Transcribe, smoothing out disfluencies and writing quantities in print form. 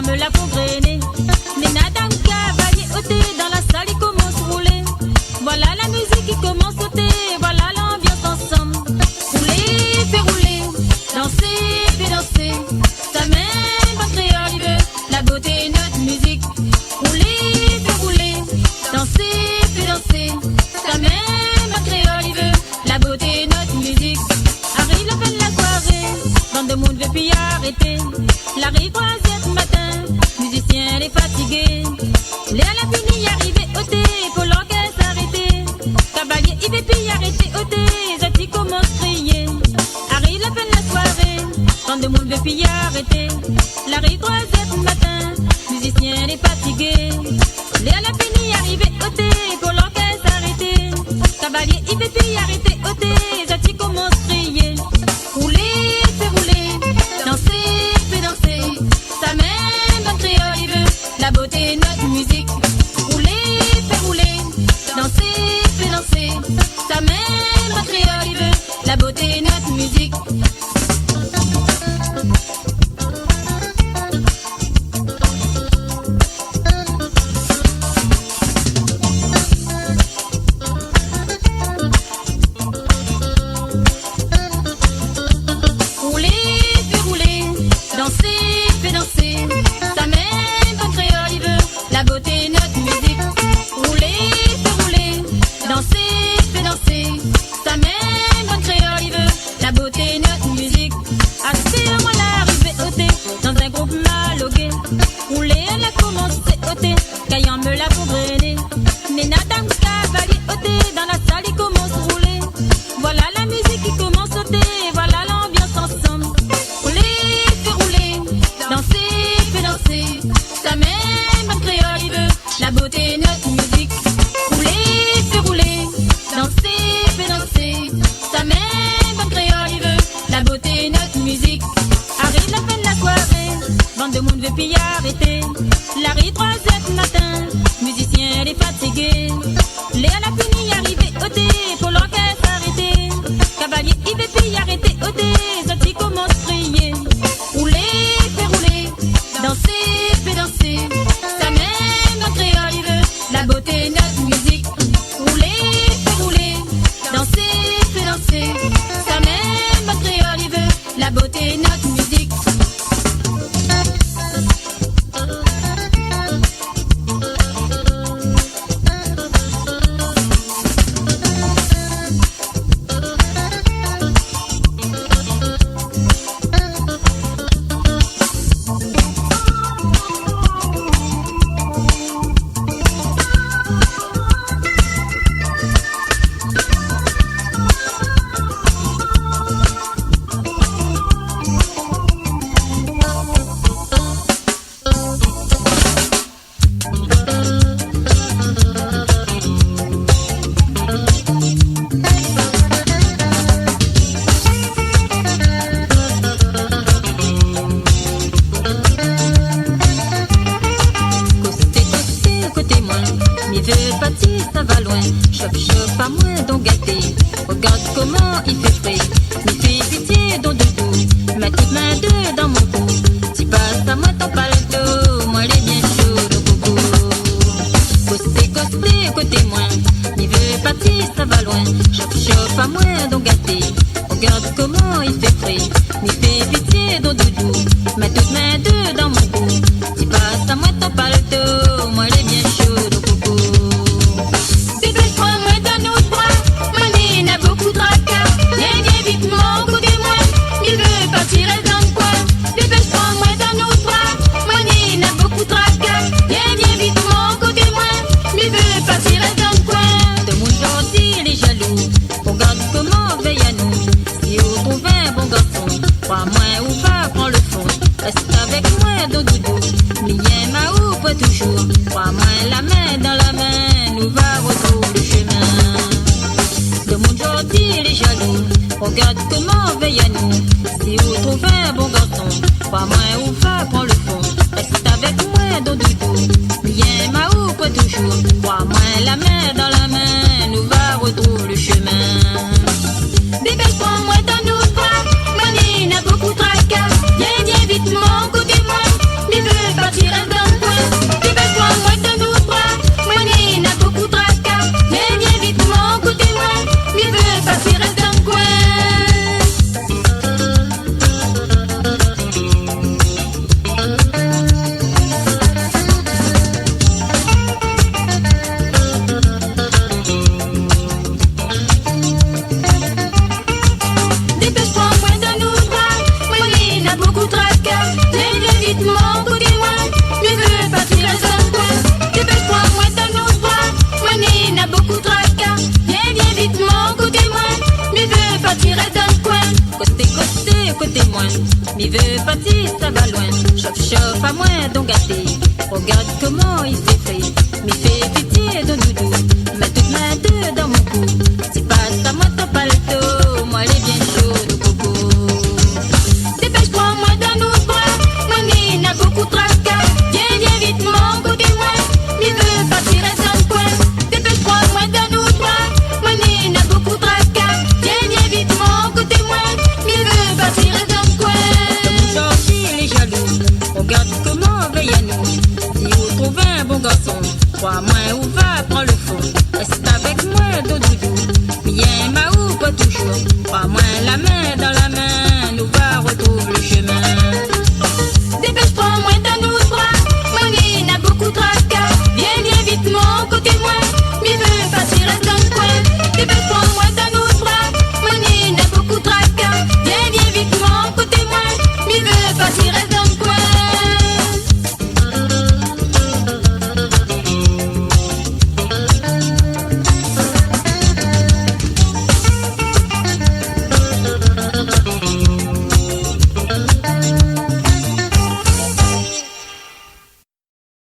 me la font grainer. Les Nadam cavalier ôté dans la salle, il commence à rouler. Voilà la musique qui commence à ôter, voilà l'ambiance ensemble. Rouler, fait rouler, danser, fait danser. Ta main, pas créole, il veut la beauté, notre musique. Rouler, fait rouler, danser, fait danser. Ta main, pas créole, il veut la beauté, notre musique. Arrive la fin de la soirée, bande de monde veut plus arrêter. L'arrive 3e matin, musicien est fatigué. Les à la fini arrivé ôté, pour l'orchestre arrêté. Cavalier il veut plus arrêter ôté, Zati commence à crier. Arrive la fin de la soirée, bande de monde veut plus arrêter. L'arrive 3e matin, musicien est fatigué. Les à la fini arrivé ôté, pour l'orchestre arrêté. Cavalier il veut plus arrêter ôté, Zati commence à crier. Rouler, fait rouler, danser, fait danser. Ta main, bonne créole, il veut la beauté, notre musique. Rouler, fait rouler, danser, fait danser. Ta main, bonne créole, il veut la beauté, notre musique. Regarde comment veille à nous. Si vous trouvez un bon garçon, crois-moi ou va prendre le fond. Reste avec moi dans doudou. Viens ma ou pas toujours. Crois-moi la main dans la main, nous va retrouver le chemin. Bébé, prends-moi dans nos bras. Money n'a beaucoup de tracas. Viens, viens vite, mon côté moi. Il veut partir pas moins donc gâté. Regarde comment il s'est fait, m'y fait pitié de doudou. Mets toutes mes deux dans mon cou. Si passe à moi ton paletot, moi les bien chaud de coco. Dépêche-toi, moi dans nos bras, moi n'y n'a beaucoup tracas. Viens, viens vite, mon côté moi, il veut pas tirer dans le coin. Dépêche-toi, moi dans nos bras, moi n'y n'a beaucoup tracas. Viens, viens vite, mon côté moi, il veut pas tirer dans le coin. Comme Georgie, il est jaloux, regarde comment veille à nous. Si vous trouvez un bon garçon, crois-moi,